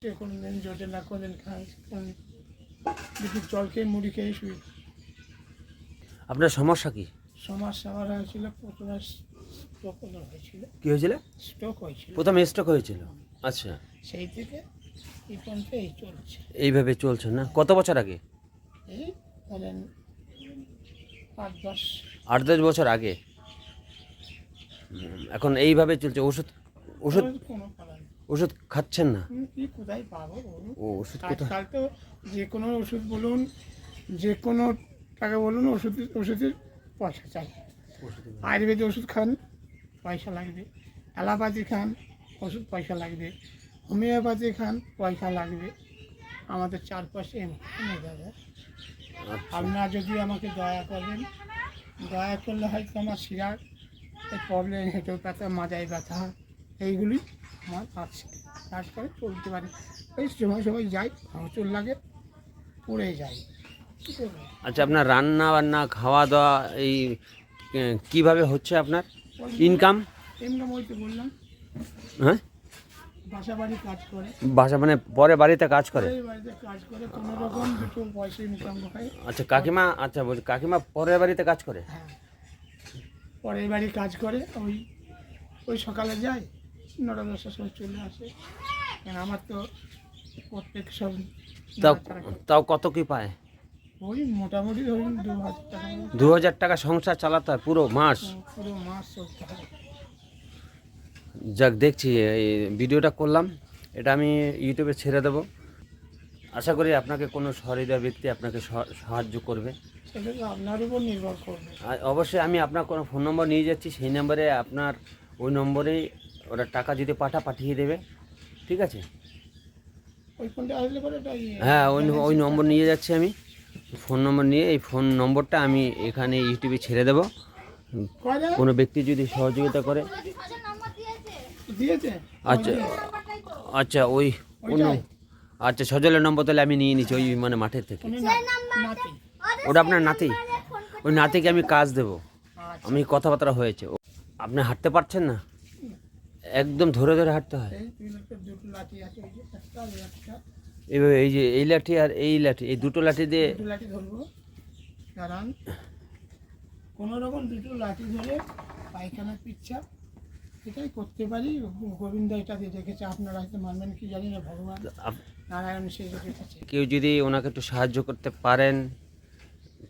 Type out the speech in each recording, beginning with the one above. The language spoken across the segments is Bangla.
কোনোদিন জোটে না, কোনোদিন খাই, বিদ্যুৎ জল খেয়ে মুড়ি খেয়ে শুই। আপনার সমস্যা কি? সমস্যা আমার হয়েছিল প্রথমে স্ট্রোক হয়েছিল। কি হয়েছিল? স্ট্রোক হয়েছিল, প্রথমে স্ট্রোক হয়েছিল। আচ্ছা, সেই থেকে এই পর্যন্ত এই চলছে। এইভাবে চলছে না? কত বছর আগে? এই ধরেন 8-10 বছর আগে। এখন এইভাবে চলছে। ওষুধ ওষুধ কোনো পালা নেই। ওষুধ খাচ্ছেন না? কি কোথায় পাবো বলুন? ও ওষুধ কোথায়? আজকাল তো যে কোনো ওষুধ বলুন, যে কোনো টাকা বলুন, ওষুধের পয়সা চাই। আয়ুর্বেদিক ওষুধ খান, পয়সা লাগবে। অ্যালোপ্যাথি খান, ওষুধ পয়সা লাগবে। হোমিওপ্যাথি খান, পয়সা লাগবে। আমাদের চারপাশে এমনি দাদা। আপনারা যদি আমাকে দয়া করেন, দয়া করলে হয়তো আমার শিরার প্রবলেম, হেঁটেও ব্যথা, মাজায় ব্যথা, এইগুলি আমার আছে। তারপরে চলতে পারে। ওই সময় যাই, ভাঙচুর লাগে, পড়ে যাই। কী করবো? আচ্ছা, আপনার রান্না বান্না খাওয়া দাওয়া এই কিভাবে হচ্ছে আপনার ইনকাম? এমনি ওই তো বললাম, হ্যাঁ, বাসা বাড়ি কাজ করে, বাসা মানে পরে বাড়িতে কাজ করে? পরের বাড়িতে কাজ করে, কোনো রকম দুটো পয়সা ইনকাম হয়। আচ্ছা কাকিমা, আচ্ছা বলছি কাকিমা পরের বাড়িতে কাজ করে? হ্যাঁ, পরের বাড়ি কাজ করে। ওই সকালে যায়, 9-10টার সময় চলে আসে। কেন আমার তো প্রত্যেক সব তাও নাড়াচাড়া, তাও কত কি পায়? ওই মোটামুটি ধরুন 2000 টাকা, 2000 টাকা সংসার চালাতে হয় পুরো মাস? পুরো মাস চলতে হয়। যাক, দেখছি এই ভিডিওটা করলাম, এটা আমি ইউটিউবে ছেড়ে দেবো। আশা করি আপনাকে কোনো সহৃদয় ব্যক্তি আপনাকে সাহায্য করবে। সেটা তো আপনার উপর নির্ভর করবে। আর অবশ্যই আমি আপনার কোনো ফোন নম্বর নিয়ে যাচ্ছি, সেই নম্বরে আপনার ওই নম্বরেই ওরা টাকা যদি পাঠিয়ে দেবে, ঠিক আছে? ওই ফোনটা আসলে পরে এটা হ্যাঁ, ওই নম্বর নিয়ে যাচ্ছি আমি, ফোন নম্বর নিয়ে। এই ফোন নম্বরটা আমি এখানে ইউটিউবে ছেড়ে দেবো। কোনো ব্যক্তি যদি সহযোগিতা করে। দিয়েছে। আচ্ছা আচ্ছা, আচ্ছা সজলের নম্বর তাহলে আমি নিয়ে নিচ্ছি, ওই মানে মাঠের থেকে। নাতি। ওটা আপনার নাতি? ওই নাতিকে আমি কাজ দেবো। আচ্ছা। আমি কথাবার্তা হয়েছে। আপনি হাঁটতে পারছেন না? একদম ধরে ধরে হাঁটতে হয়। দুটো লাঠি আছে, এই যে একটা আর একটা। এইভাবে এই যে এই লাঠি আর এই লাঠি, এই দুটো লাঠি দিয়ে দুটো লাঠি ধরবো, কারণ কোনো রকম দুটো লাঠি ধরে পায়খানা পিচ্ছাপ এটাই করতে পারি। গোবিন্দ এটা দিয়ে রেখেছে, আপনারা হয়তো মানবেন কি জানি না, ভগবান নারায়ণ সে রেখেছে। কেউ যদি ওনাকে একটু সাহায্য করতে পারেন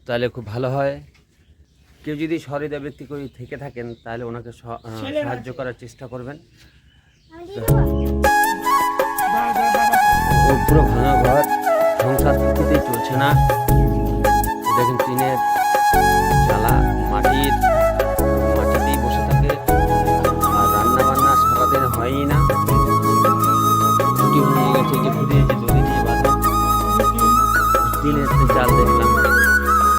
তাহলে খুব ভালো হয়। কেউ যদি সহৃদয় ব্যক্তি থেকে থাকেন তাহলে ওনাকে সাহায্য করার চেষ্টা করবেন। ও পুরো ভাঙা ঘর, সংসার কিছুতেই চলছে না। দেখেন টিনের চালা, মাটিতেই বসে থাকে, আর রান্না বান্না সারাদিন হয়ই না। ছুটি হয়ে গেছে, যে ফুটিয়েছে দড়ি দিয়ে বাঁধা টিনের চাল দেখলাম।